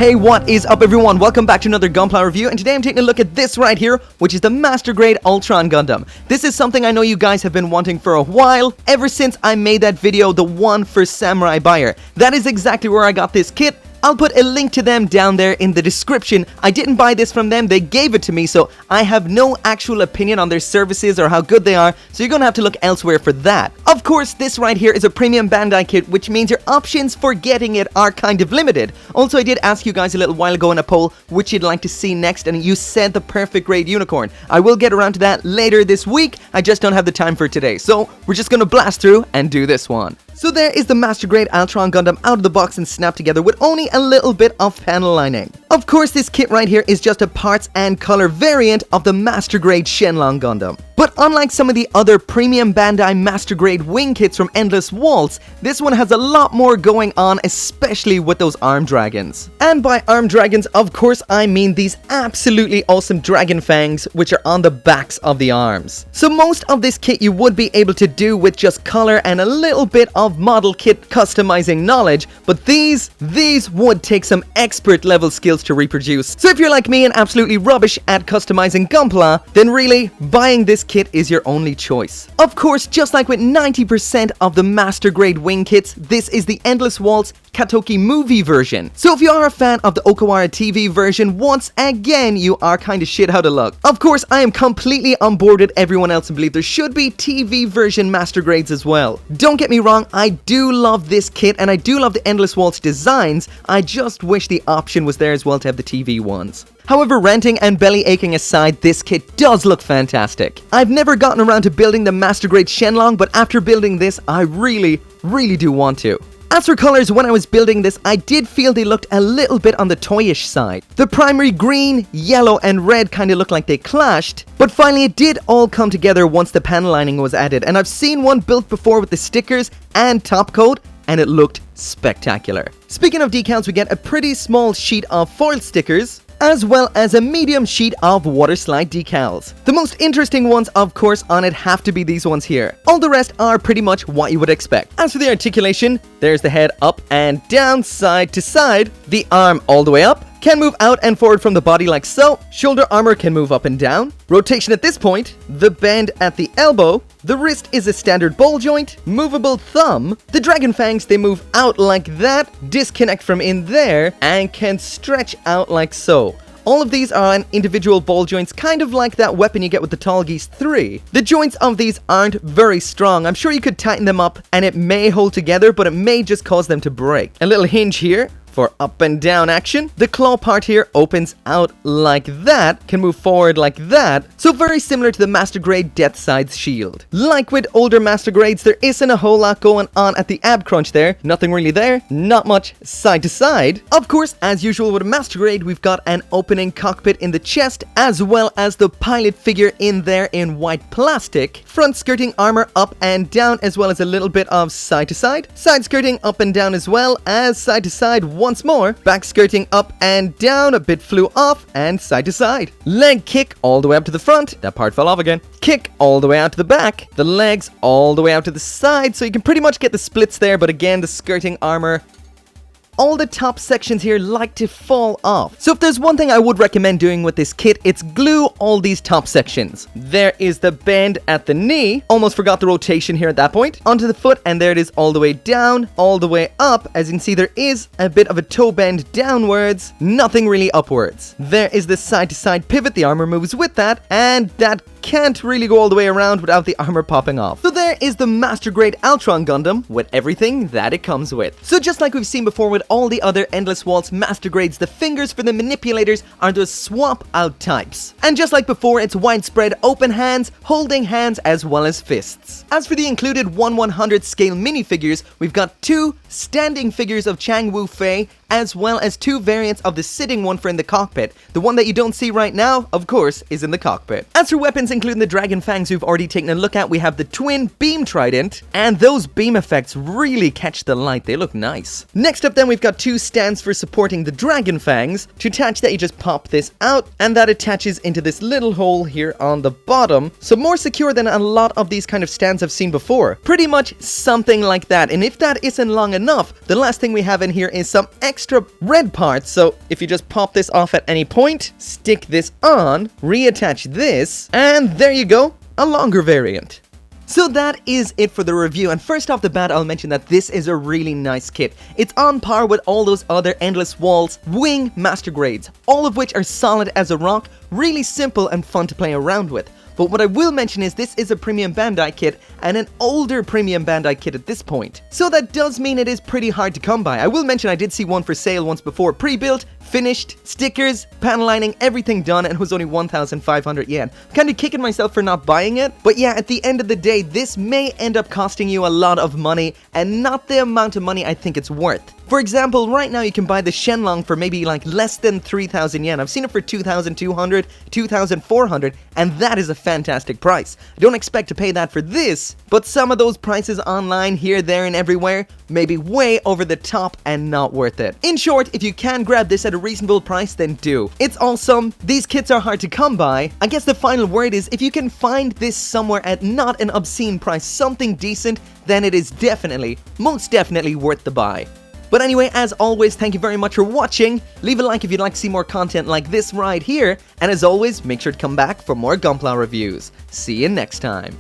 Hey, what is up everyone? Welcome back to another Gunpla review, and today I'm taking a look at this right here, which is the Master Grade Altron Gundam. This is something I know you guys have been wanting for a while, ever since I made that video, the one for Samurai Buyer. That is exactly where I got this kit. I'll put a link to them down there in the description. I didn't buy this from them, they gave it to me, so I have no actual opinion on their services or how good they are, so you're gonna have to look elsewhere for that. Of course, this right here is a premium Bandai kit, which means your options for getting it are kind of limited. Also, I did ask you guys a little while ago in a poll which you'd like to see next, and you said the perfect grade unicorn. I will get around to that later this week, I just don't have the time for today, so we're just gonna blast through and do this one. So there is the Master Grade Altron Gundam out of the box and snapped together with only a little bit of panel lining. Of course, this kit right here is just a parts and color variant of the Master Grade Shenlong Gundam. But unlike some of the other premium Bandai Master Grade wing kits from Endless Waltz, this one has a lot more going on, especially with those arm dragons. And by arm dragons, of course, I mean these absolutely awesome dragon fangs, which are on the backs of the arms. So most of this kit you would be able to do with just color and a little bit of model kit customizing knowledge, but these would take some expert level skills to reproduce. So if you're like me and absolutely rubbish at customizing Gunpla, then really, buying this kit is your only choice. Of course, just like with 90% of the Master Grade wing kits, this is the Endless Waltz Katoki movie version. So if you are a fan of the Okawara TV version, once again, you are kind of shit out of luck. Of course, I am completely on board with everyone else and believe there should be TV version Master Grades as well. Don't get me wrong, I do love this kit and I do love the Endless Waltz designs, I just wish the option was there as well to have the TV ones. However, ranting and belly aching aside, this kit does look fantastic. I've never gotten around to building the Master Grade Shenlong, but after building this, I really do want to. As for colors, when I was building this, I did feel they looked a little bit on the toyish side. The primary green, yellow, and red kind of looked like they clashed, but finally it did all come together once the panel lining was added, and I've seen one built before with the stickers and top coat, and it looked spectacular. Speaking of decals, we get a pretty small sheet of foil stickers, as well as a medium sheet of water slide decals. The most interesting ones, of course, on it have to be these ones here. All the rest are pretty much what you would expect. As for the articulation, there's the head up and down, side to side, the arm all the way up, can move out and forward from the body like so, shoulder armor can move up and down, rotation at this point, the bend at the elbow, the wrist is a standard ball joint, movable thumb, the dragon fangs, they move out like that, disconnect from in there, and can stretch out like so. All of these are on individual ball joints, kind of like that weapon you get with the Tall Geese 3. The joints of these aren't very strong. I'm sure you could tighten them up and it may hold together, but it may just cause them to break. A little hinge here for up and down action. The claw part here opens out like that, can move forward like that, so very similar to the Master Grade Death Side's shield. Like with older Master Grades, there isn't a whole lot going on at the ab crunch there, nothing really there, not much side to side. Of course, as usual with a Master Grade, we've got an opening cockpit in the chest, as well as the pilot figure in there in white plastic, front skirting armor up and down, as well as a little bit of side to side skirting up and down, as well as side to side once more, back skirting up and down, a bit flew off, and side to side. Leg kick all the way up to the front, that part fell off again. Kick all the way out to the back, the legs all the way out to the side, so you can pretty much get the splits there, but again, the skirting armor, all the top sections here like to fall off. So if there's one thing I would recommend doing with this kit, it's glue all these top sections. There is the bend at the knee, almost forgot the rotation here at that point, onto the foot, and there it is all the way down, all the way up. As you can see, there is a bit of a toe bend downwards, nothing really upwards. There is the side to side pivot, the armor moves with that, and that can't really go all the way around without the armor popping off. So there is the Master Grade Altron Gundam with everything that it comes with. So just like we've seen before with all the other Endless Waltz Master Grades, the fingers for the manipulators are the swap out types. And just like before, it's widespread open hands, holding hands, as well as fists. As for the included 1/100 scale minifigures, we've got 2 standing figures of Chang Wu Fei, as well as 2 variants of the sitting one for in the cockpit. The one that you don't see right now, of course, is in the cockpit. As for weapons, including the dragon fangs we've already taken a look at, we have the twin beam trident, and those beam effects really catch the light, they look nice. Next up then, we've got 2 stands for supporting the dragon fangs. To attach that, you just pop this out, and that attaches into this little hole here on the bottom, so more secure than a lot of these kind of stands I've seen before. Pretty much something like that, and if that isn't long enough, the last thing we have in here is some extra extra red parts, so if you just pop this off at any point, stick this on, reattach this, and there you go, a longer variant. So that is it for the review, and first off the bat I'll mention that this is a really nice kit. It's on par with all those other Endless Waltz Wing Master Grades, all of which are solid as a rock, really simple and fun to play around with. But what I will mention is this is a premium Bandai kit, and an older premium Bandai kit at this point. So that does mean it is pretty hard to come by. I will mention I did see one for sale once before, pre-built, finished, stickers, panel lining, everything done, and it was only 1,500 yen. I'm kinda kicking myself for not buying it, but yeah, at the end of the day, this may end up costing you a lot of money, and not the amount of money I think it's worth. For example, right now you can buy the Shenlong for maybe like less than 3,000 yen. I've seen it for 2,200, 2,400, and that is a fantastic price. I don't expect to pay that for this, but some of those prices online, here, there, and everywhere, may be way over the top and not worth it. In short, if you can grab this at a reasonable price, then do. It's awesome. These kits are hard to come by. I guess the final word is, if you can find this somewhere at not an obscene price, something decent, then it is definitely, most definitely worth the buy. But anyway, as always, thank you very much for watching. Leave a like if you'd like to see more content like this right here. And as always, make sure to come back for more Gunpla reviews. See you next time.